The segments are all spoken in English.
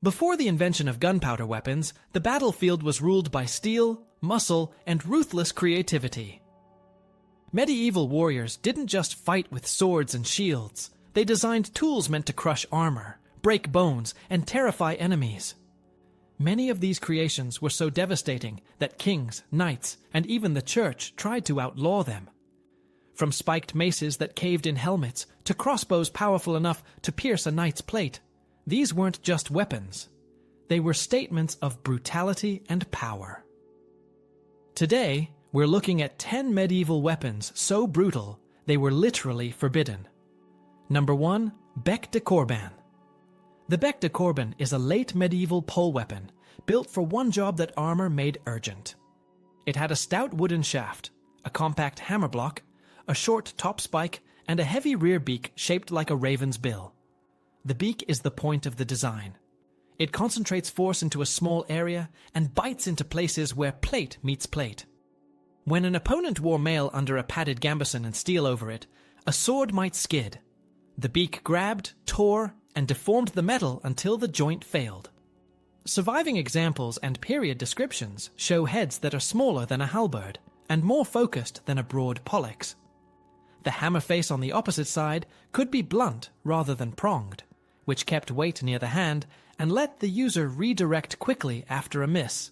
Before the invention of gunpowder weapons, the battlefield was ruled by steel, muscle, and ruthless creativity. Medieval warriors didn't just fight with swords and shields. They designed tools meant to crush armor, break bones, and terrify enemies. Many of these creations were so devastating that kings, knights, and even the church tried to outlaw them. From spiked maces that caved in helmets to crossbows powerful enough to pierce a knight's plate, these weren't just weapons. They were statements of brutality and power. Today, we're looking at 10 medieval weapons so brutal they were literally forbidden. Number 1. Bec de Corbin. The Bec de Corbin is a late medieval pole weapon built for one job that armor made urgent. It had a stout wooden shaft, a compact hammer block, a short top spike, and a heavy rear beak shaped like a raven's bill. The beak is the point of the design. It concentrates force into a small area and bites into places where plate meets plate. When an opponent wore mail under a padded gambeson and steel over it, a sword might skid. The beak grabbed, tore, and deformed the metal until the joint failed. Surviving examples and period descriptions show heads that are smaller than a halberd and more focused than a broad poleaxe. The hammer face on the opposite side could be blunt rather than pronged, which kept weight near the hand and let the user redirect quickly after a miss.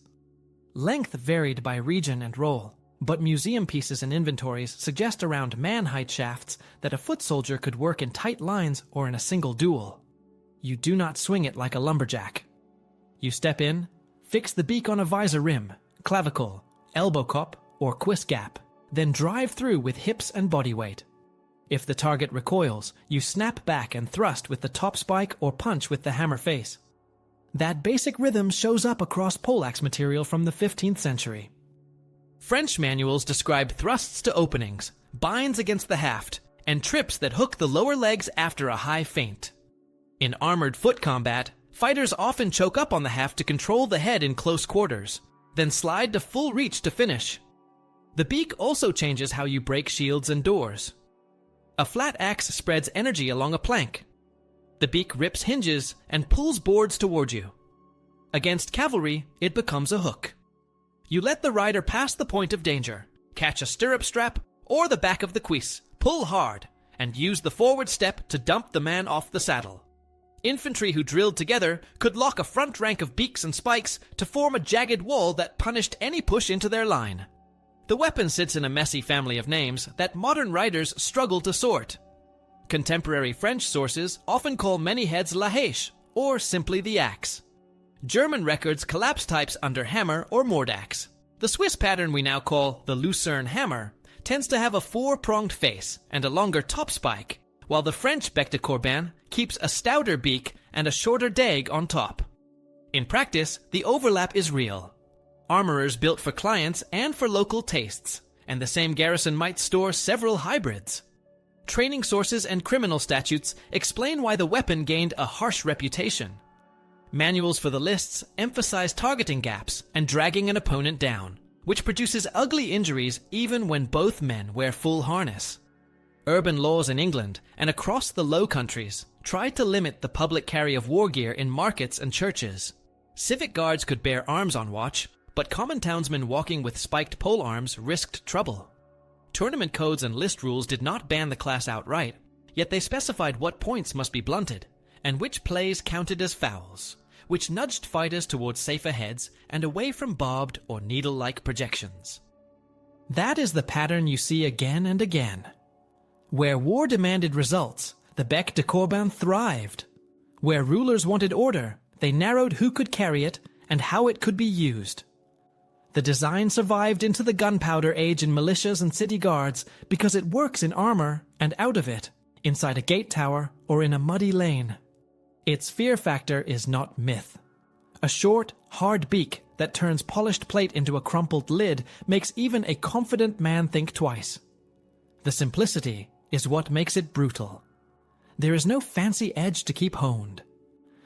Length varied by region and role, but museum pieces and inventories suggest around man-height shafts that a foot soldier could work in tight lines or in a single duel. You do not swing it like a lumberjack. You step in, fix the beak on a visor rim, clavicle, elbow cup, or cuisse gap, then drive through with hips and body weight. If the target recoils, you snap back and thrust with the top spike or punch with the hammer face. That basic rhythm shows up across poleaxe material from the 15th century. French manuals describe thrusts to openings, binds against the haft, and trips that hook the lower legs after a high feint. In armored foot combat, fighters often choke up on the haft to control the head in close quarters, then slide to full reach to finish. The beak also changes how you break shields and doors. A flat axe spreads energy along a plank. The beak rips hinges and pulls boards toward you. Against cavalry, it becomes a hook. You let the rider pass the point of danger, catch a stirrup strap or the back of the cuisse, pull hard, and use the forward step to dump the man off the saddle. Infantry who drilled together could lock a front rank of beaks and spikes to form a jagged wall that punished any push into their line. The weapon sits in a messy family of names that modern writers struggle to sort. Contemporary French sources often call many heads la hache, or simply the axe. German records collapse types under hammer or mordax. The Swiss pattern we now call the Lucerne hammer tends to have a four-pronged face and a longer top spike, while the French Bec de Corbin keeps a stouter beak and a shorter dag on top. In practice, the overlap is real. Armorers built for clients and for local tastes, and the same garrison might store several hybrids. Training sources and criminal statutes explain why the weapon gained a harsh reputation. Manuals for the lists emphasize targeting gaps and dragging an opponent down, which produces ugly injuries even when both men wear full harness. Urban laws in England and across the Low Countries tried to limit the public carry of war gear in markets and churches. Civic guards could bear arms on watch, but common townsmen walking with spiked pole arms risked trouble. Tournament codes and list rules did not ban the class outright, yet they specified what points must be blunted, and which plays counted as fouls, which nudged fighters towards safer heads and away from barbed or needle-like projections. That is the pattern you see again and again. Where war demanded results, the Bec de Corbin thrived. Where rulers wanted order, they narrowed who could carry it and how it could be used. The design survived into the gunpowder age in militias and city guards because it works in armor and out of it, inside a gate tower or in a muddy lane. Its fear factor is not myth. A short, hard beak that turns polished plate into a crumpled lid makes even a confident man think twice. The simplicity is what makes it brutal. There is no fancy edge to keep honed.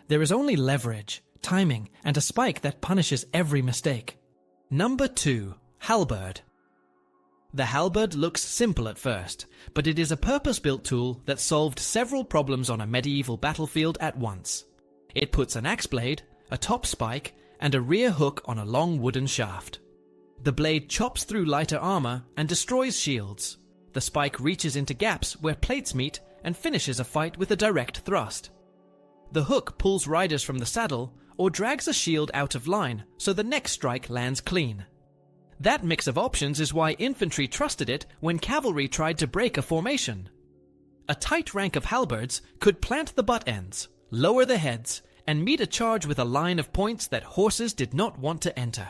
There is only leverage, timing, and a spike that punishes every mistake. Number 2. Halberd. The halberd looks simple at first, but it is a purpose-built tool that solved several problems on a medieval battlefield at once. It puts an axe blade, a top spike, and a rear hook on a long wooden shaft. The blade chops through lighter armor and destroys shields. The spike reaches into gaps where plates meet and finishes a fight with a direct thrust. The hook pulls riders from the saddle or drags a shield out of line so the next strike lands clean. That mix of options is why infantry trusted it when cavalry tried to break a formation. A tight rank of halberds could plant the butt ends, lower the heads, and meet a charge with a line of points that horses did not want to enter.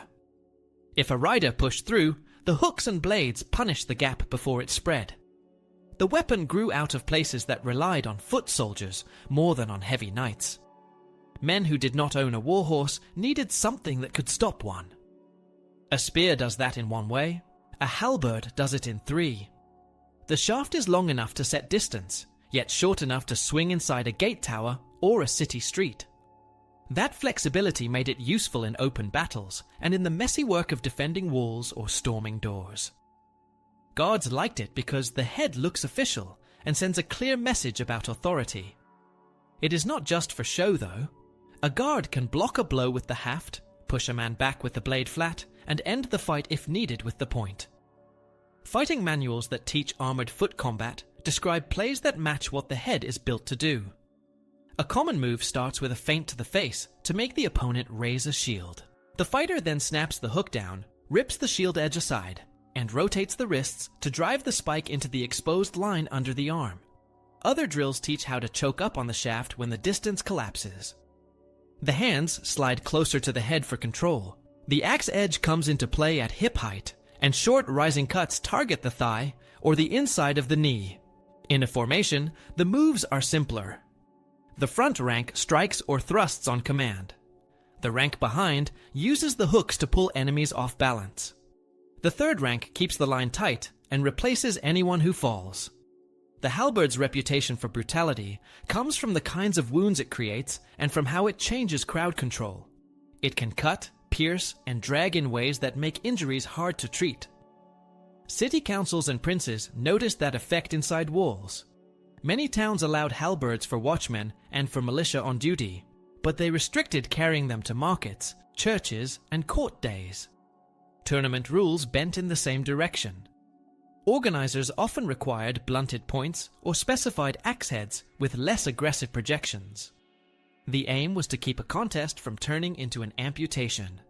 If a rider pushed through, the hooks and blades punished the gap before it spread. The weapon grew out of places that relied on foot soldiers more than on heavy knights. Men who did not own a warhorse needed something that could stop one. A spear does that in one way, a halberd does it in three. The shaft is long enough to set distance, yet short enough to swing inside a gate tower or a city street. That flexibility made it useful in open battles and in the messy work of defending walls or storming doors. Guards liked it because the head looks official and sends a clear message about authority. It is not just for show, though. A guard can block a blow with the haft, push a man back with the blade flat, and end the fight if needed with the point. Fighting manuals that teach armored foot combat describe plays that match what the head is built to do. A common move starts with a feint to the face to make the opponent raise a shield. The fighter then snaps the hook down, rips the shield edge aside, and rotates the wrists to drive the spike into the exposed line under the arm. Other drills teach how to choke up on the shaft when the distance collapses. The hands slide closer to the head for control. The axe edge comes into play at hip height, and short rising cuts target the thigh or the inside of the knee. In a formation, the moves are simpler. The front rank strikes or thrusts on command. The rank behind uses the hooks to pull enemies off balance. The third rank keeps the line tight and replaces anyone who falls. The halberd's reputation for brutality comes from the kinds of wounds it creates and from how it changes crowd control. It can cut, pierce, and drag in ways that make injuries hard to treat. City councils and princes noticed that effect inside walls. Many towns allowed halberds for watchmen and for militia on duty, but they restricted carrying them to markets, churches, and court days. Tournament rules bent in the same direction. Organizers often required blunted points or specified axe heads with less aggressive projections. The aim was to keep a contest from turning into an amputation.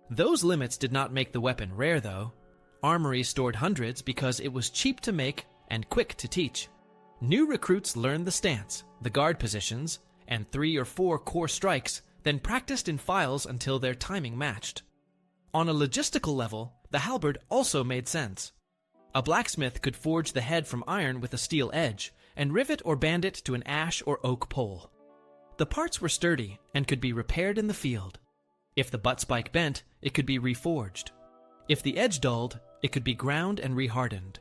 Those limits did not make the weapon rare, though. Armories stored hundreds because it was cheap to make and quick to teach. New recruits learned the stance, the guard positions, and 3 or 4 core strikes, then practiced in files until their timing matched. On a logistical level, the halberd also made sense. A blacksmith could forge the head from iron with a steel edge, and rivet or band it to an ash or oak pole. The parts were sturdy and could be repaired in the field. If the butt spike bent, it could be reforged. If the edge dulled, it could be ground and rehardened.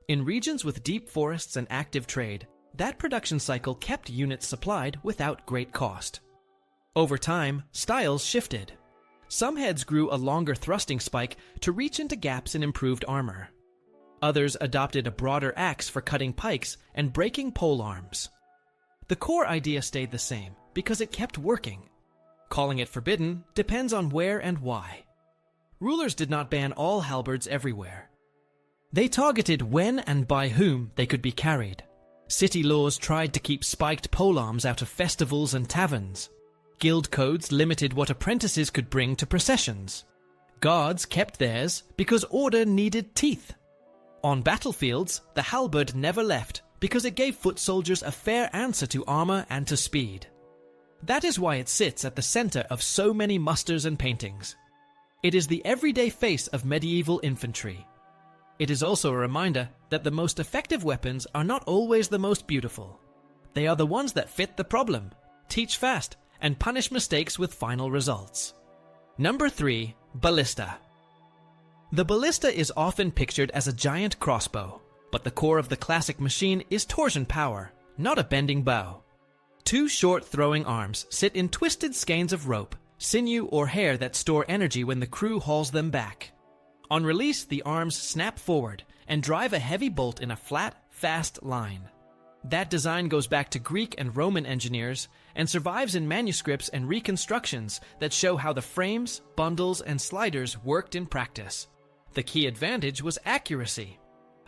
In regions with deep forests and active trade, that production cycle kept units supplied without great cost. Over time, styles shifted. Some heads grew a longer thrusting spike to reach into gaps in improved armor. Others adopted a broader axe for cutting pikes and breaking pole arms. The core idea stayed the same because it kept working. Calling it forbidden depends on where and why. Rulers did not ban all halberds everywhere. They targeted when and by whom they could be carried. City laws tried to keep spiked polearms out of festivals and taverns. Guild codes limited what apprentices could bring to processions. Guards kept theirs because order needed teeth. On battlefields, the halberd never left because it gave foot soldiers a fair answer to armor and to speed. That is why it sits at the center of so many musters and paintings. It is the everyday face of medieval infantry. It is also a reminder that the most effective weapons are not always the most beautiful. They are the ones that fit the problem, teach fast, and punish mistakes with final results. Number 3. Ballista. The ballista is often pictured as a giant crossbow, but the core of the classic machine is torsion power, not a bending bow. 2 short throwing arms sit in twisted skeins of rope, sinew, or hair that store energy when the crew hauls them back. On release, the arms snap forward and drive a heavy bolt in a flat, fast line. That design goes back to Greek and Roman engineers and survives in manuscripts and reconstructions that show how the frames, bundles, and sliders worked in practice. The key advantage was accuracy.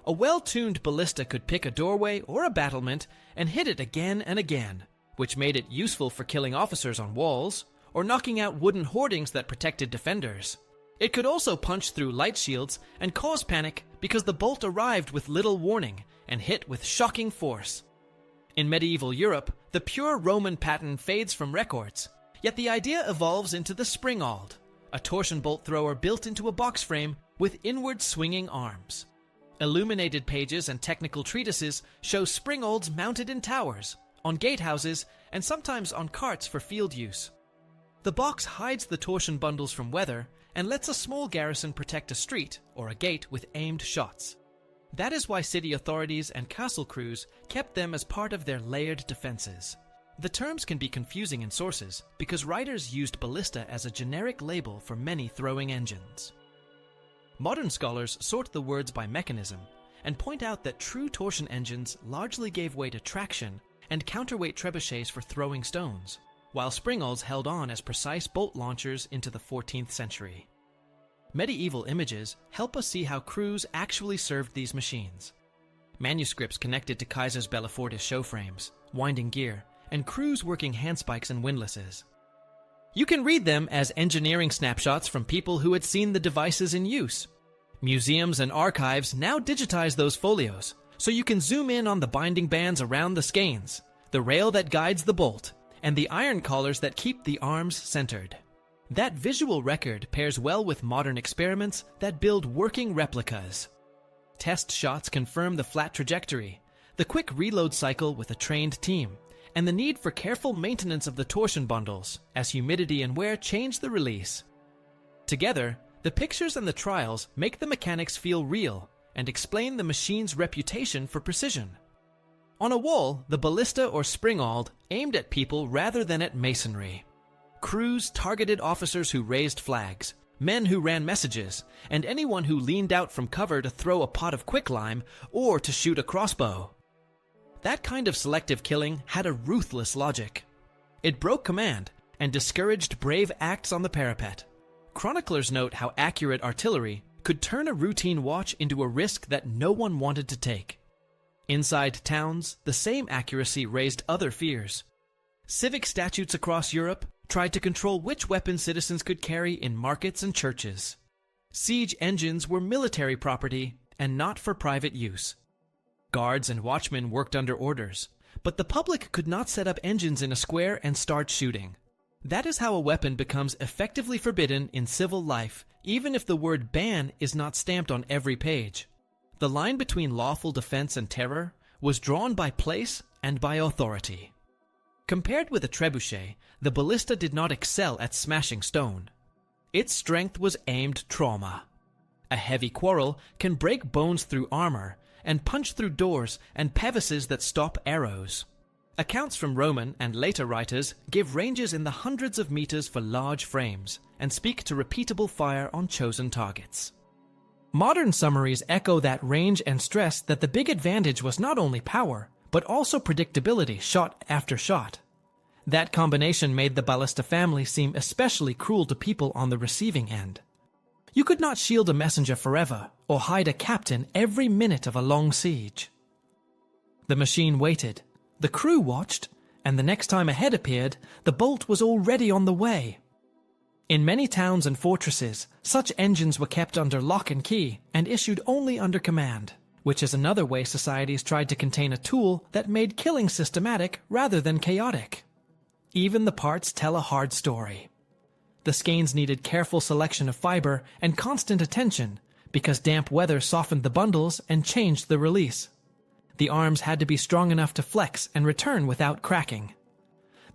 A well-tuned ballista could pick a doorway or a battlement and hit it again and again, which made it useful for killing officers on walls or knocking out wooden hoardings that protected defenders. It could also punch through light shields and cause panic because the bolt arrived with little warning and hit with shocking force. In medieval Europe, the pure Roman pattern fades from records, yet the idea evolves into the springald, a torsion bolt thrower built into a box frame with inward swinging arms. Illuminated pages and technical treatises show springalds mounted in towers, on gatehouses, and sometimes on carts for field use. The box hides the torsion bundles from weather and lets a small garrison protect a street or a gate with aimed shots. That is why city authorities and castle crews kept them as part of their layered defenses. The terms can be confusing in sources because writers used ballista as a generic label for many throwing engines. Modern scholars sort the words by mechanism and point out that true torsion engines largely gave way to traction and counterweight trebuchets for throwing stones, while springalds held on as precise bolt launchers into the 14th century. Medieval images help us see how crews actually served these machines. Manuscripts connected to Kaiser's Bellefortis show frames, winding gear, and crews working handspikes and windlasses. You can read them as engineering snapshots from people who had seen the devices in use. Museums and archives now digitize those folios, so you can zoom in on the binding bands around the skeins, the rail that guides the bolt, and the iron collars that keep the arms centered. That visual record pairs well with modern experiments that build working replicas. Test shots confirm the flat trajectory, the quick reload cycle with a trained team, and the need for careful maintenance of the torsion bundles as humidity and wear change the release. Together, the pictures and the trials make the mechanics feel real and explain the machine's reputation for precision. On a wall, the ballista or springald aimed at people rather than at masonry. Crews targeted officers who raised flags, men who ran messages, and anyone who leaned out from cover to throw a pot of quicklime or to shoot a crossbow. That kind of selective killing had a ruthless logic. It broke command and discouraged brave acts on the parapet. Chroniclers note how accurate artillery could turn a routine watch into a risk that no one wanted to take. Inside towns, the same accuracy raised other fears. Civic statutes across Europe tried to control which weapons citizens could carry in markets and churches. Siege engines were military property and not for private use. Guards and watchmen worked under orders, but the public could not set up engines in a square and start shooting. That is how a weapon becomes effectively forbidden in civil life, even if the word ban is not stamped on every page. The line between lawful defense and terror was drawn by place and by authority. Compared with a trebuchet, the ballista did not excel at smashing stone. Its strength was aimed trauma. A heavy quarrel can break bones through armor and punch through doors and pavises that stop arrows. Accounts from Roman and later writers give ranges in the hundreds of meters for large frames and speak to repeatable fire on chosen targets. Modern summaries echo that range and stress that the big advantage was not only power, but also predictability shot after shot. That combination made the ballista family seem especially cruel to people on the receiving end. You could not shield a messenger forever or hide a captain every minute of a long siege. The machine waited, the crew watched, and the next time a head appeared, the bolt was already on the way. In many towns and fortresses, such engines were kept under lock and key and issued only under command, which is another way societies tried to contain a tool that made killing systematic rather than chaotic. Even the parts tell a hard story. The skeins needed careful selection of fiber and constant attention because damp weather softened the bundles and changed the release. The arms had to be strong enough to flex and return without cracking.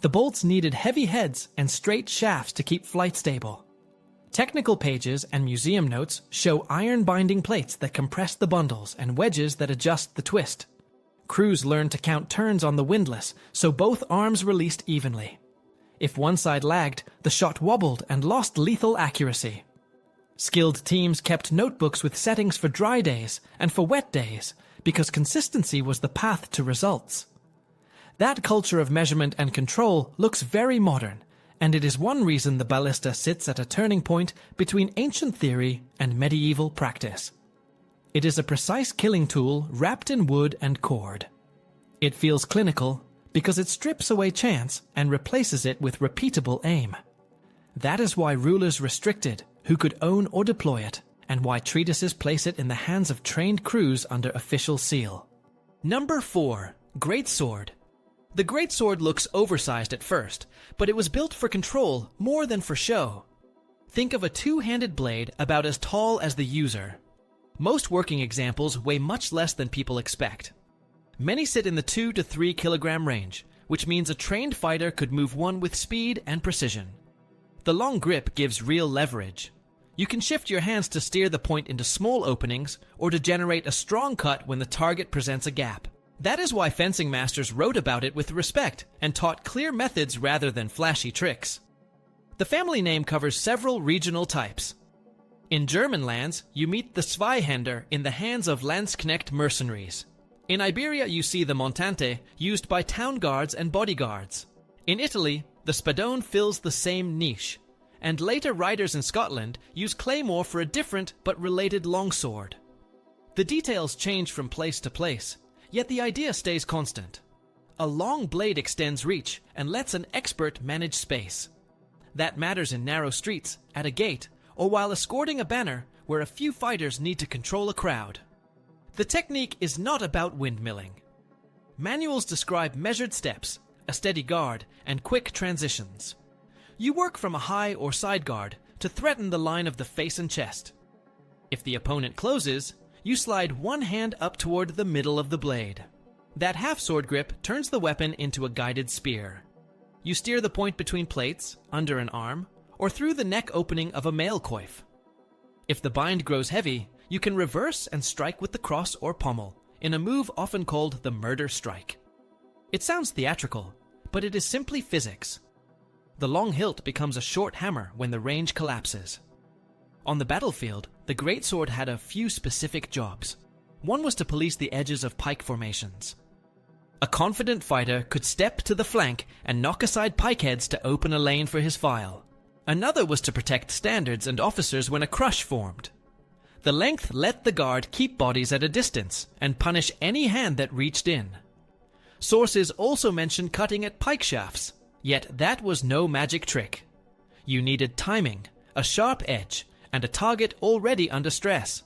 The bolts needed heavy heads and straight shafts to keep flight stable. Technical pages and museum notes show iron binding plates that compress the bundles and wedges that adjust the twist. Crews learned to count turns on the windlass so both arms released evenly. If one side lagged, the shot wobbled and lost lethal accuracy. Skilled teams kept notebooks with settings for dry days and for wet days because consistency was the path to results. That culture of measurement and control looks very modern, and it is one reason the ballista sits at a turning point between ancient theory and medieval practice. It is a precise killing tool wrapped in wood and cord. It feels clinical because it strips away chance and replaces it with repeatable aim. That is why rulers restricted who could own or deploy it, and why treatises place it in the hands of trained crews under official seal. Number 4. Greatsword. The greatsword looks oversized at first, but it was built for control more than for show. Think of a two-handed blade about as tall as the user. Most working examples weigh much less than people expect. Many sit in the 2 to 3 kilogram range, which means a trained fighter could move one with speed and precision. The long grip gives real leverage. You can shift your hands to steer the point into small openings or to generate a strong cut when the target presents a gap. That is why fencing masters wrote about it with respect and taught clear methods rather than flashy tricks. The family name covers several regional types. In German lands, you meet the Zweihänder in the hands of Landsknecht mercenaries. In Iberia, you see the montante used by town guards and bodyguards. In Italy, the spadone fills the same niche, and later riders in Scotland use claymore for a different but related longsword. The details change from place to place, yet the idea stays constant. A long blade extends reach and lets an expert manage space. That matters in narrow streets, at a gate, or while escorting a banner where a few fighters need to control a crowd. The technique is not about windmilling. Manuals describe measured steps, a steady guard, and quick transitions. You work from a high or side guard to threaten the line of the face and chest. If the opponent closes, you slide one hand up toward the middle of the blade. That half-sword grip turns the weapon into a guided spear. You steer the point between plates, under an arm, or through the neck opening of a mail coif. If the bind grows heavy, you can reverse and strike with the cross or pommel, in a move often called the murder strike. It sounds theatrical, but it is simply physics. The long hilt becomes a short hammer when the range collapses. On the battlefield, the greatsword had a few specific jobs. One was to police the edges of pike formations. A confident fighter could step to the flank and knock aside pikeheads to open a lane for his file. Another was to protect standards and officers when a crush formed. The length let the guard keep bodies at a distance and punish any hand that reached in. Sources also mention cutting at pike shafts, yet that was no magic trick. You needed timing, a sharp edge, and a target already under stress.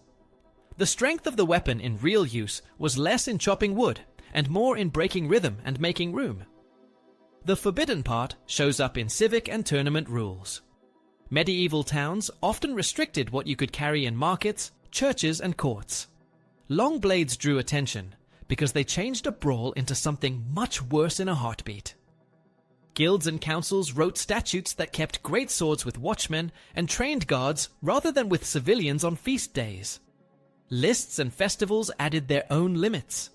The strength of the weapon in real use was less in chopping wood and more in breaking rhythm and making room. The forbidden part shows up in civic and tournament rules. Medieval towns often restricted what you could carry in markets, churches, and courts. Long blades drew attention because they changed a brawl into something much worse in a heartbeat. Guilds and councils wrote statutes that kept greatswords with watchmen and trained guards rather than with civilians on feast days. Lists and festivals added their own limits.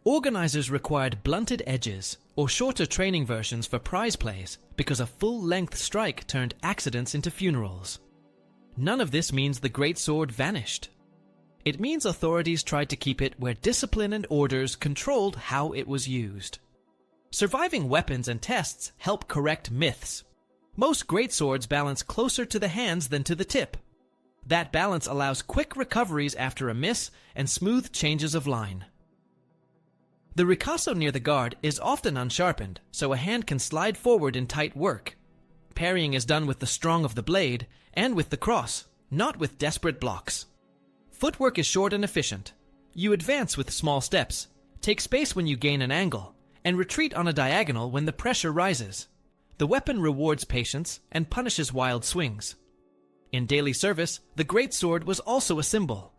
Organizers required blunted edges or shorter training versions for prize plays because a full-length strike turned accidents into funerals. None of this means the greatsword vanished. It means authorities tried to keep it where discipline and orders controlled how it was used. Surviving weapons and tests help correct myths. Most greatswords balance closer to the hands than to the tip. That balance allows quick recoveries after a miss and smooth changes of line. The ricasso near the guard is often unsharpened, so a hand can slide forward in tight work. Parrying is done with the strong of the blade and with the cross, not with desperate blocks. Footwork is short and efficient. You advance with small steps, take space when you gain an angle, and retreat on a diagonal when the pressure rises. The weapon rewards patience and punishes wild swings. In daily service, the greatsword was also a symbol.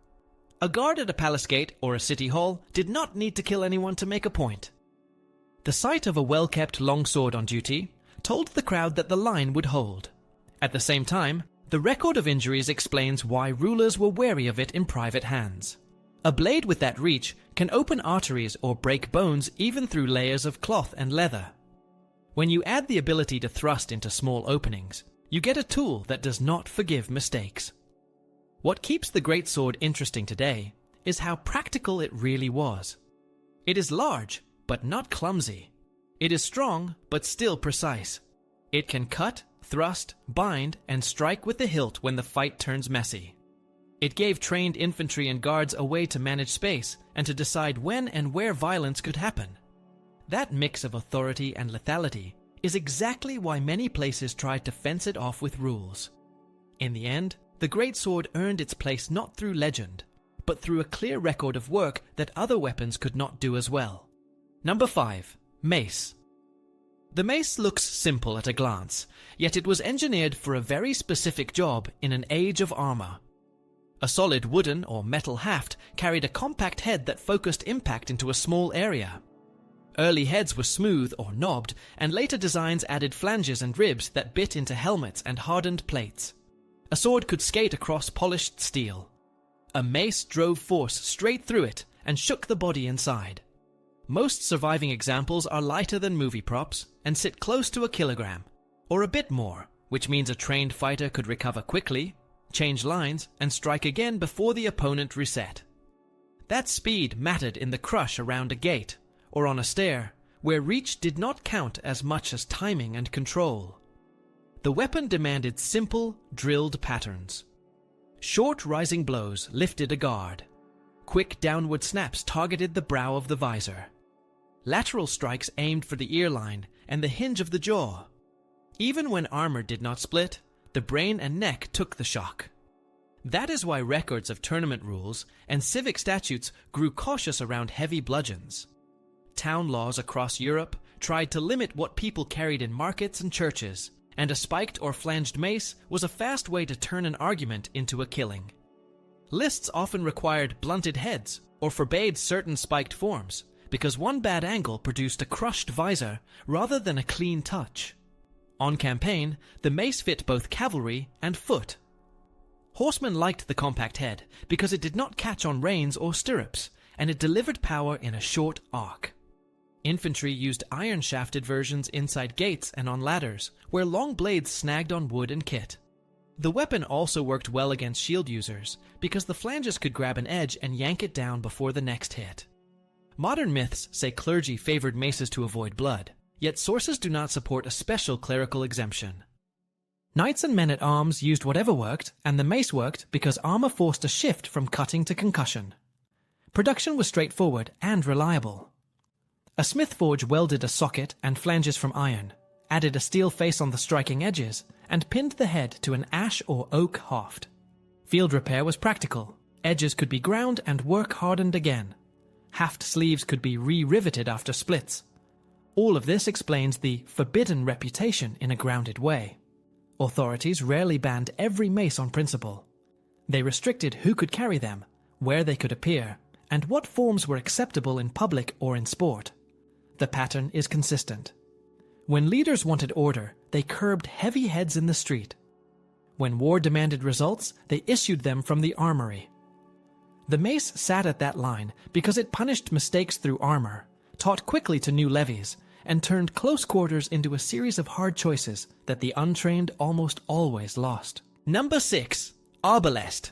A guard at a palace gate or a city hall did not need to kill anyone to make a point. The sight of a well-kept longsword on duty told the crowd that the line would hold. At the same time, the record of injuries explains why rulers were wary of it in private hands. A blade with that reach can open arteries or break bones even through layers of cloth and leather. When you add the ability to thrust into small openings, you get a tool that does not forgive mistakes. What keeps the greatsword interesting today is how practical it really was. It is large, but not clumsy. It is strong, but still precise. It can cut, thrust, bind, and strike with the hilt when the fight turns messy. It gave trained infantry and guards a way to manage space and to decide when and where violence could happen. That mix of authority and lethality is exactly why many places tried to fence it off with rules. In the end, the greatsword earned its place not through legend, but through a clear record of work that other weapons could not do as well. Number 5. Mace. The mace looks simple at a glance, yet it was engineered for a very specific job in an age of armor. A solid wooden or metal haft carried a compact head that focused impact into a small area. Early heads were smooth or knobbed, and later designs added flanges and ribs that bit into helmets and hardened plates. A sword could skate across polished steel. A mace drove force straight through it and shook the body inside. Most surviving examples are lighter than movie props and sit close to a kilogram, or a bit more, which means a trained fighter could recover quickly, change lines, and strike again before the opponent reset. That speed mattered in the crush around a gate, or on a stair, where reach did not count as much as timing and control. The weapon demanded simple, drilled patterns. Short rising blows lifted a guard. Quick downward snaps targeted the brow of the visor. Lateral strikes aimed for the ear line and the hinge of the jaw. Even when armor did not split, the brain and neck took the shock. That is why records of tournament rules and civic statutes grew cautious around heavy bludgeons. Town laws across Europe tried to limit what people carried in markets and churches, and a spiked or flanged mace was a fast way to turn an argument into a killing. Lists often required blunted heads or forbade certain spiked forms, because one bad angle produced a crushed visor rather than a clean touch. On campaign, the mace fit both cavalry and foot. Horsemen liked the compact head because it did not catch on reins or stirrups, and it delivered power in a short arc. Infantry used iron-shafted versions inside gates and on ladders, where long blades snagged on wood and kit. The weapon also worked well against shield users, because the flanges could grab an edge and yank it down before the next hit. Modern myths say clergy favored maces to avoid blood, yet sources do not support a special clerical exemption. Knights and men-at-arms used whatever worked, and the mace worked because armor forced a shift from cutting to concussion. Production was straightforward and reliable. A smith forge welded a socket and flanges from iron, added a steel face on the striking edges, and pinned the head to an ash or oak haft. Field repair was practical. Edges could be ground and work hardened again. Haft sleeves could be re-riveted after splits. All of this explains the forbidden reputation in a grounded way. Authorities rarely banned every mace on principle. They restricted who could carry them, where they could appear, and what forms were acceptable in public or in sport. The pattern is consistent. When leaders wanted order, they curbed heavy heads in the street. When war demanded results, they issued them from the armory. The mace sat at that line because it punished mistakes through armor, taught quickly to new levies, and turned close quarters into a series of hard choices that the untrained almost always lost. Number 6. Arbalest.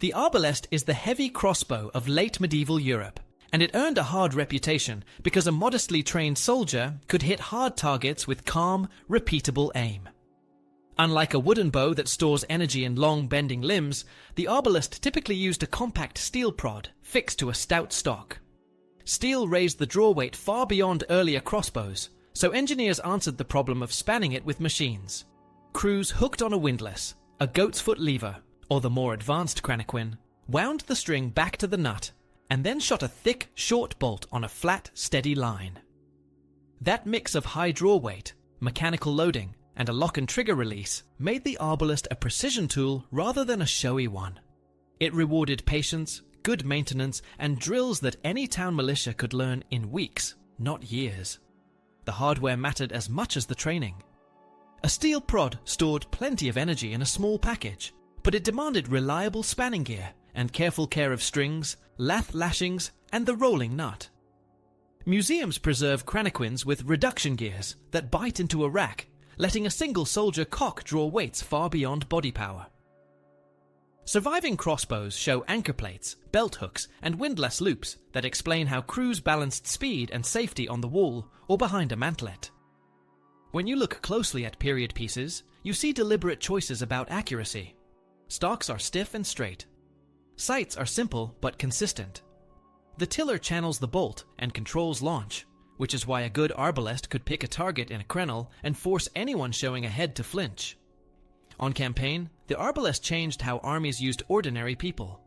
The arbalest is the heavy crossbow of late medieval Europe, and it earned a hard reputation because a modestly trained soldier could hit hard targets with calm, repeatable aim. Unlike a wooden bow that stores energy in long, bending limbs, the arbalest typically used a compact steel prod fixed to a stout stock. Steel raised the draw weight far beyond earlier crossbows, so engineers answered the problem of spanning it with machines. Crews hooked on a windlass, a goat's foot lever, or the more advanced Cranaquin, wound the string back to the nut, and then shot a thick, short bolt on a flat, steady line. That mix of high draw weight, mechanical loading, and a lock and trigger release made the arbalest a precision tool rather than a showy one. It rewarded patience, good maintenance, and drills that any town militia could learn in weeks, not years. The hardware mattered as much as the training. A steel prod stored plenty of energy in a small package, but it demanded reliable spanning gear and careful care of strings, lath lashings, and the rolling nut. Museums preserve Cranaquins with reduction gears that bite into a rack, letting a single soldier cock draw weights far beyond body power. Surviving crossbows show anchor plates, belt hooks, and windlass loops that explain how crews balanced speed and safety on the wall or behind a mantlet. When you look closely at period pieces, you see deliberate choices about accuracy. Stocks are stiff and straight. Sights are simple but consistent. The tiller channels the bolt and controls launch, which is why a good arbalest could pick a target in a crenel and force anyone showing a head to flinch. On campaign, the arbalest changed how armies used ordinary people.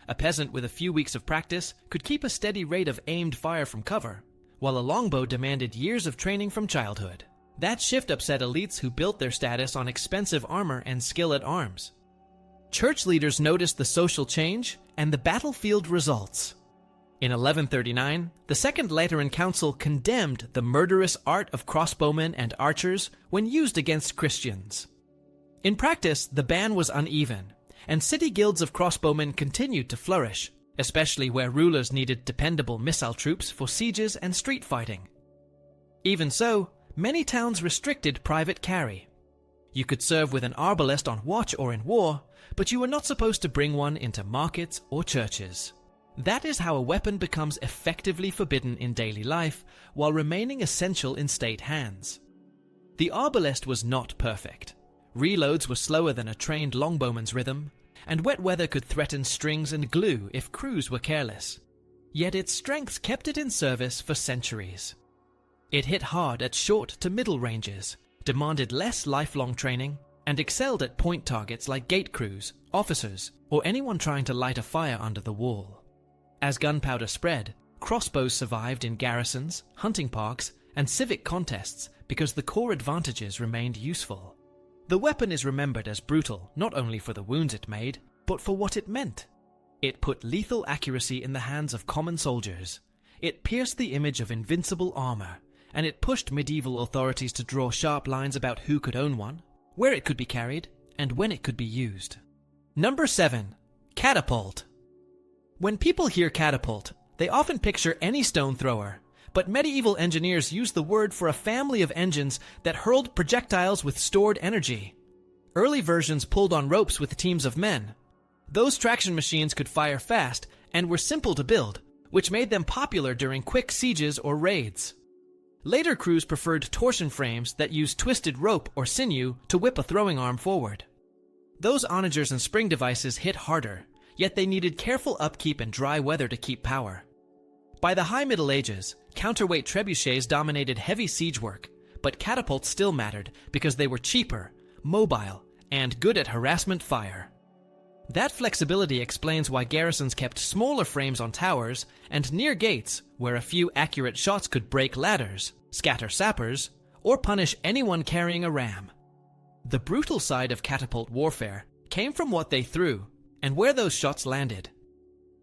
A peasant with a few weeks of practice could keep a steady rate of aimed fire from cover, while a longbow demanded years of training from childhood. That shift upset elites who built their status on expensive armor and skill at arms. Church leaders noticed the social change and the battlefield results. In 1139, the Second Lateran Council condemned the murderous art of crossbowmen and archers when used against Christians. In practice, the ban was uneven, and city guilds of crossbowmen continued to flourish, especially where rulers needed dependable missile troops for sieges and street fighting. Even so, many towns restricted private carry. You could serve with an arbalest on watch or in war, but you were not supposed to bring one into markets or churches. That is how a weapon becomes effectively forbidden in daily life while remaining essential in state hands. The arbalest was not perfect. Reloads were slower than a trained longbowman's rhythm, and wet weather could threaten strings and glue if crews were careless. Yet its strengths kept it in service for centuries. It hit hard at short to middle ranges, demanded less lifelong training, and excelled at point targets like gate crews, officers, or anyone trying to light a fire under the wall. As gunpowder spread, crossbows survived in garrisons, hunting parks, and civic contests because the core advantages remained useful. The weapon is remembered as brutal not only for the wounds it made, but for what it meant. It put lethal accuracy in the hands of common soldiers. It pierced the image of invincible armor, and it pushed medieval authorities to draw sharp lines about who could own one, where it could be carried, and when it could be used. Number 7. Catapult. When people hear catapult, they often picture any stone thrower, but medieval engineers used the word for a family of engines that hurled projectiles with stored energy. Early versions pulled on ropes with teams of men. Those traction machines could fire fast and were simple to build, which made them popular during quick sieges or raids. Later crews preferred torsion frames that used twisted rope or sinew to whip a throwing arm forward. Those onagers and spring devices hit harder, yet they needed careful upkeep and dry weather to keep power. By the High Middle Ages, counterweight trebuchets dominated heavy siege work, but catapults still mattered because they were cheaper, mobile, and good at harassment fire. That flexibility explains why garrisons kept smaller frames on towers and near gates where a few accurate shots could break ladders, scatter sappers, or punish anyone carrying a ram. The brutal side of catapult warfare came from what they threw and where those shots landed.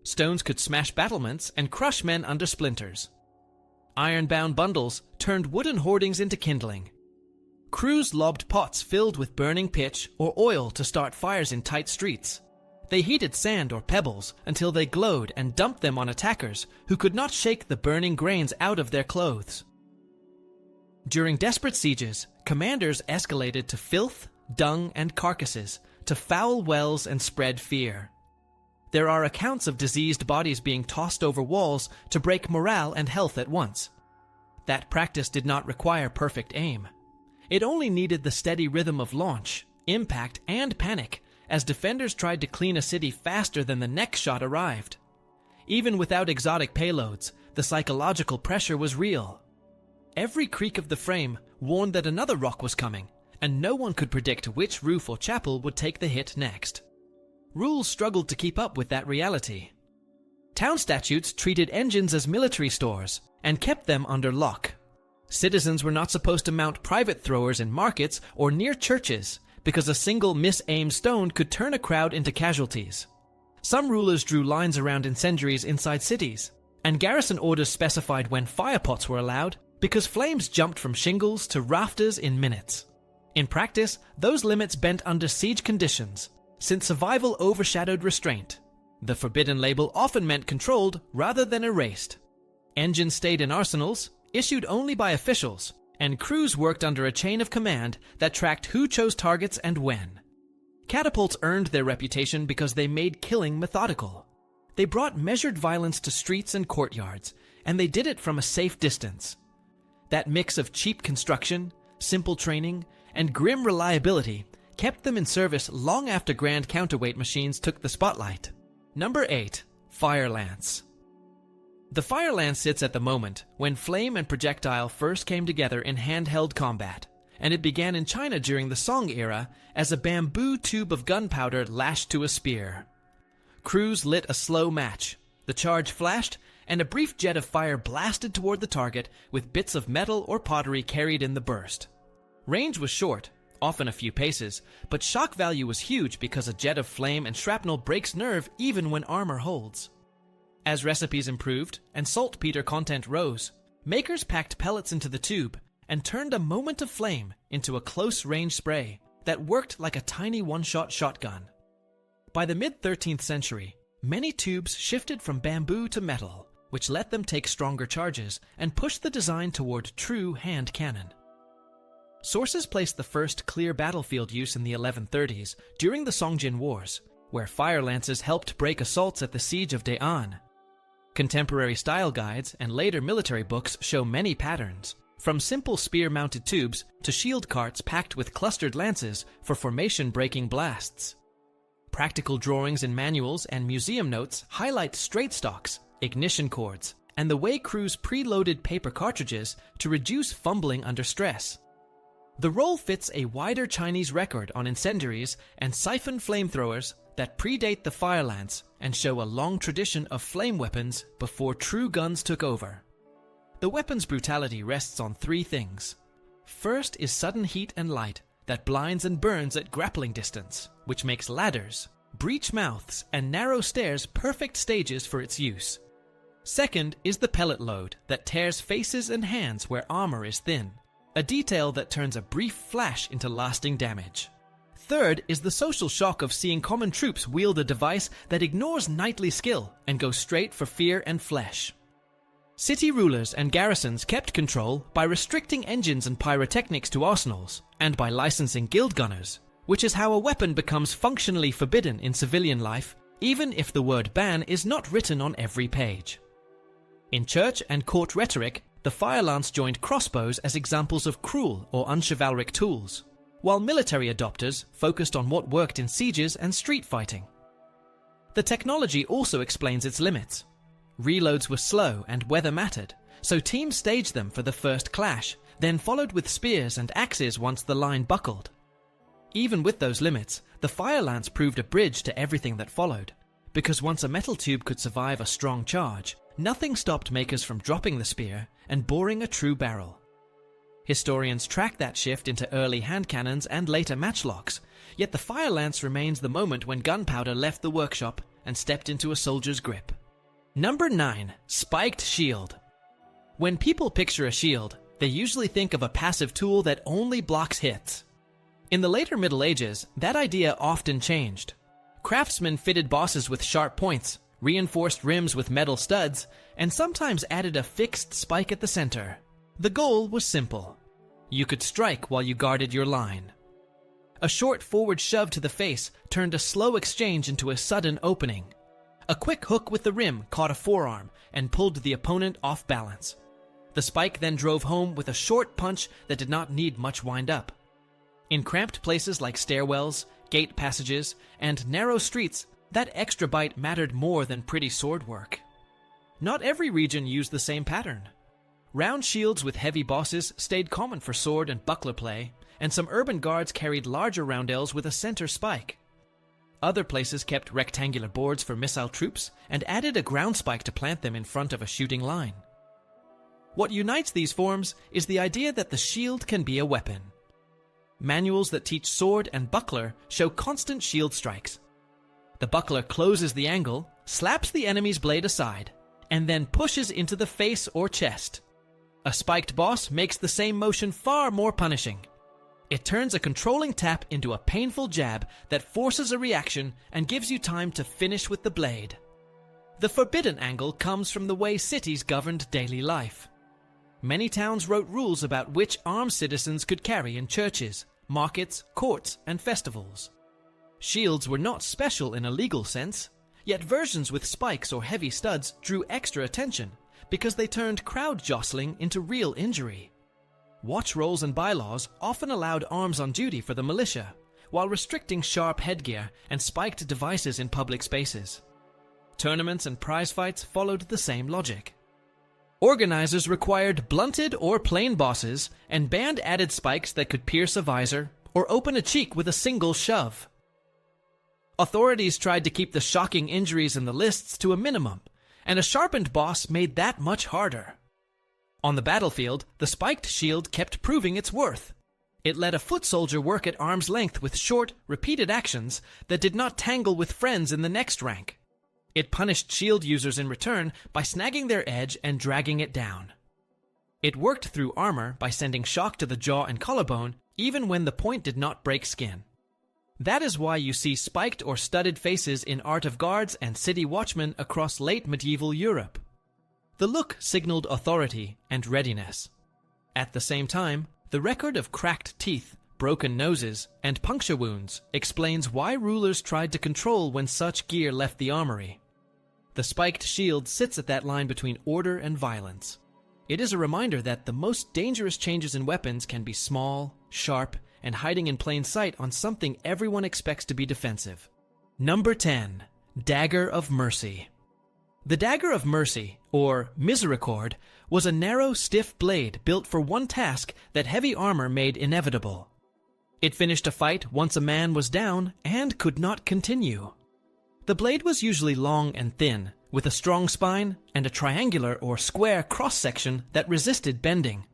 Stones could smash battlements and crush men under splinters. Iron-bound bundles turned wooden hoardings into kindling. Crews lobbed pots filled with burning pitch or oil to start fires in tight streets. They heated sand or pebbles until they glowed and dumped them on attackers who could not shake the burning grains out of their clothes. During desperate sieges, commanders escalated to filth, dung, and carcasses to foul wells and spread fear. There are accounts of diseased bodies being tossed over walls to break morale and health at once. That practice did not require perfect aim. It only needed the steady rhythm of launch, impact, and panic as defenders tried to clean a city faster than the next shot arrived. Even without exotic payloads, the psychological pressure was real. Every creak of the frame warned that another rock was coming, and no one could predict which roof or chapel would take the hit next. Rules struggled to keep up with that reality. Town statutes treated engines as military stores and kept them under lock. Citizens were not supposed to mount private throwers in markets or near churches because a single misaimed stone could turn a crowd into casualties. Some rulers drew lines around incendiaries inside cities, and garrison orders specified when firepots were allowed because flames jumped from shingles to rafters in minutes. In practice, those limits bent under siege conditions, since survival overshadowed restraint. The forbidden label often meant controlled rather than erased. Engines stayed in arsenals, issued only by officials, and crews worked under a chain of command that tracked who chose targets and when. Catapults earned their reputation because they made killing methodical. They brought measured violence to streets and courtyards, and they did it from a safe distance. That mix of cheap construction, simple training, and grim reliability kept them in service long after grand counterweight machines took the spotlight. Number 8. Fire Lance. The Fire Lance sits at the moment when flame and projectile first came together in handheld combat, and it began in China during the Song era as a bamboo tube of gunpowder lashed to a spear. Crews lit a slow match, the charge flashed, and a brief jet of fire blasted toward the target with bits of metal or pottery carried in the burst. Range was short, often a few paces, but shock value was huge because a jet of flame and shrapnel breaks nerve even when armor holds. As recipes improved and saltpeter content rose, makers packed pellets into the tube and turned a moment of flame into a close-range spray that worked like a tiny one-shot shotgun. By the mid-13th century, many tubes shifted from bamboo to metal, which let them take stronger charges and pushed the design toward true hand cannon. Sources place the first clear battlefield use in the 1130s during the Songjin Wars, where fire lances helped break assaults at the siege of Daean. Contemporary style guides and later military books show many patterns, from simple spear-mounted tubes to shield carts packed with clustered lances for formation-breaking blasts. Practical drawings in manuals and museum notes highlight straight stocks, ignition cords, and the way crews preloaded paper cartridges to reduce fumbling under stress. The roll fits a wider Chinese record on incendiaries and siphon flamethrowers that predate the fire lance and show a long tradition of flame weapons before true guns took over. The weapon's brutality rests on three things. First is sudden heat and light that blinds and burns at grappling distance, which makes ladders, breech mouths, and narrow stairs perfect stages for its use. Second is the pellet load that tears faces and hands where armor is thin, a detail that turns a brief flash into lasting damage. Third is the social shock of seeing common troops wield a device that ignores knightly skill and goes straight for fear and flesh. City rulers and garrisons kept control by restricting engines and pyrotechnics to arsenals, and by licensing guild gunners, which is how a weapon becomes functionally forbidden in civilian life, even if the word ban is not written on every page. In church and court rhetoric, the fire lance joined crossbows as examples of cruel or unchivalric tools, while military adopters focused on what worked in sieges and street fighting. The technology also explains its limits. Reloads were slow and weather mattered, so teams staged them for the first clash, then followed with spears and axes once the line buckled. Even with those limits, the fire lance proved a bridge to everything that followed, because once a metal tube could survive a strong charge, nothing stopped makers from dropping the spear and boring a true barrel. Historians track that shift into early hand cannons and later matchlocks, yet the fire lance remains the moment when gunpowder left the workshop and stepped into a soldier's grip. Number 9. Spiked Shield. When people picture a shield, they usually think of a passive tool that only blocks hits. In the later Middle Ages, that idea often changed. Craftsmen fitted bosses with sharp points, reinforced rims with metal studs, and sometimes added a fixed spike at the center. The goal was simple. You could strike while you guarded your line. A short forward shove to the face turned a slow exchange into a sudden opening. A quick hook with the rim caught a forearm and pulled the opponent off balance. The spike then drove home with a short punch that did not need much wind-up. In cramped places like stairwells, gate passages, and narrow streets, that extra bite mattered more than pretty sword work. Not every region used the same pattern. Round shields with heavy bosses stayed common for sword and buckler play, and some urban guards carried larger roundels with a center spike. Other places kept rectangular boards for missile troops and added a ground spike to plant them in front of a shooting line. What unites these forms is the idea that the shield can be a weapon. Manuals that teach sword and buckler show constant shield strikes. The buckler closes the angle, slaps the enemy's blade aside, and then pushes into the face or chest. A spiked boss makes the same motion far more punishing. It turns a controlling tap into a painful jab that forces a reaction and gives you time to finish with the blade. The forbidden angle comes from the way cities governed daily life. Many towns wrote rules about which arms citizens could carry in churches, markets, courts, and festivals. Shields were not special in a legal sense, yet versions with spikes or heavy studs drew extra attention because they turned crowd jostling into real injury. Watch rolls and bylaws often allowed arms on duty for the militia, while restricting sharp headgear and spiked devices in public spaces. Tournaments and prize fights followed the same logic. Organizers required blunted or plain bosses and band-added spikes that could pierce a visor or open a cheek with a single shove. Authorities tried to keep the shocking injuries in the lists to a minimum, and a sharpened boss made that much harder. On the battlefield, the spiked shield kept proving its worth. It let a foot soldier work at arm's length with short, repeated actions that did not tangle with friends in the next rank. It punished shield users in return by snagging their edge and dragging it down. It worked through armor by sending shock to the jaw and collarbone, even when the point did not break skin. That is why you see spiked or studded faces in Art of Guards and City Watchmen across late medieval Europe. The look signaled authority and readiness. At the same time, the record of cracked teeth, broken noses, and puncture wounds explains why rulers tried to control when such gear left the armory. The spiked shield sits at that line between order and violence. It is a reminder that the most dangerous changes in weapons can be small, sharp, and hiding in plain sight on something everyone expects to be defensive. Number 10. Dagger of Mercy. The Dagger of Mercy, or Misericord, was a narrow, stiff blade built for one task that heavy armor made inevitable. It finished a fight once a man was down and could not continue. The blade was usually long and thin, with a strong spine and a triangular or square cross-section that resisted bending.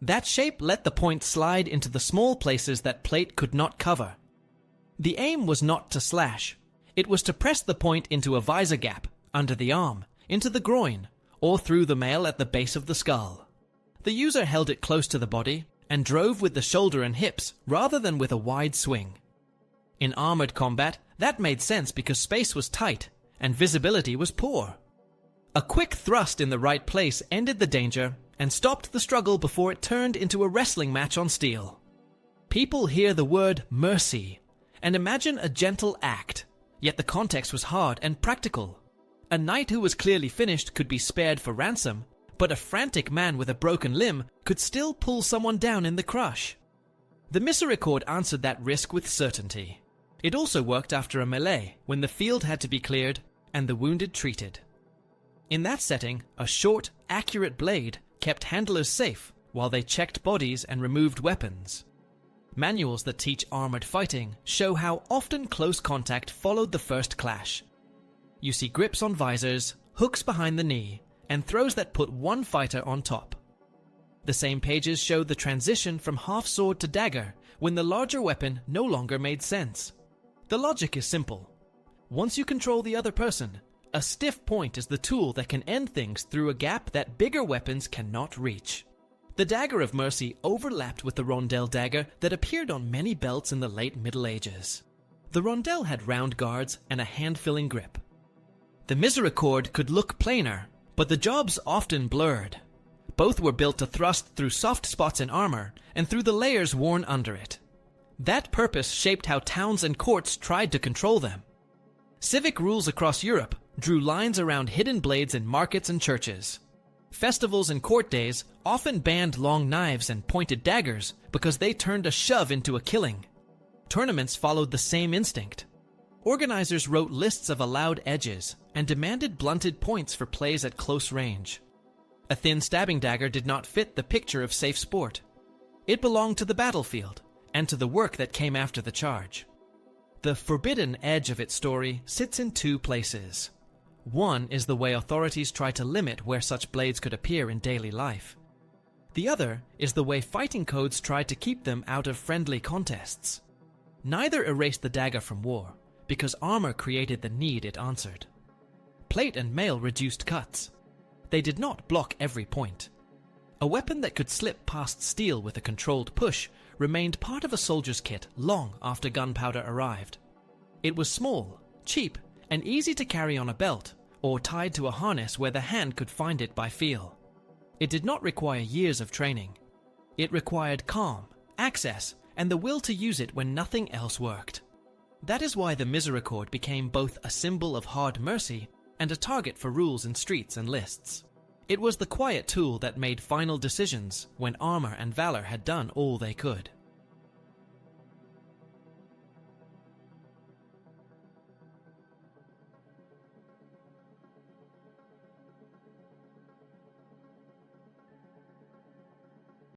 That shape let the point slide into the small places that plate could not cover. The aim was not to slash. It was to press the point into a visor gap, under the arm, into the groin, or through the mail at the base of the skull. The user held it close to the body and drove with the shoulder and hips rather than with a wide swing. In armored combat, that made sense because space was tight and visibility was poor. A quick thrust in the right place ended the danger and stopped the struggle before it turned into a wrestling match on steel. People hear the word mercy and imagine a gentle act, yet the context was hard and practical. A knight who was clearly finished could be spared for ransom, but a frantic man with a broken limb could still pull someone down in the crush. The Misericord answered that risk with certainty. It also worked after a melee, when the field had to be cleared and the wounded treated. In that setting, a short, accurate blade kept handlers safe while they checked bodies and removed weapons. Manuals that teach armored fighting show how often close contact followed the first clash. You see grips on visors, hooks behind the knee, and throws that put one fighter on top. The same pages show the transition from half-sword to dagger when the larger weapon no longer made sense. The logic is simple. Once you control the other person, a stiff point is the tool that can end things through a gap that bigger weapons cannot reach. The Dagger of Mercy overlapped with the rondel dagger that appeared on many belts in the late Middle Ages. The rondel had round guards and a hand-filling grip. The Misericord could look plainer, but the jobs often blurred. Both were built to thrust through soft spots in armor and through the layers worn under it. That purpose shaped how towns and courts tried to control them. Civic rules across Europe drew lines around hidden blades in markets and churches. Festivals and court days often banned long knives and pointed daggers because they turned a shove into a killing. Tournaments followed the same instinct. Organizers wrote lists of allowed edges and demanded blunted points for plays at close range. A thin stabbing dagger did not fit the picture of safe sport. It belonged to the battlefield and to the work that came after the charge. The forbidden edge of its story sits in two places. One is the way authorities try to limit where such blades could appear in daily life. The other is the way fighting codes tried to keep them out of friendly contests. Neither erased the dagger from war, because armor created the need it answered. Plate and mail reduced cuts. They did not block every point. A weapon that could slip past steel with a controlled push remained part of a soldier's kit long after gunpowder arrived. It was small, cheap, and easy to carry on a belt, or tied to a harness where the hand could find it by feel. It did not require years of training. It required calm, access, and the will to use it when nothing else worked. That is why the misericord became both a symbol of hard mercy and a target for rules in streets and lists. It was the quiet tool that made final decisions when armor and valor had done all they could.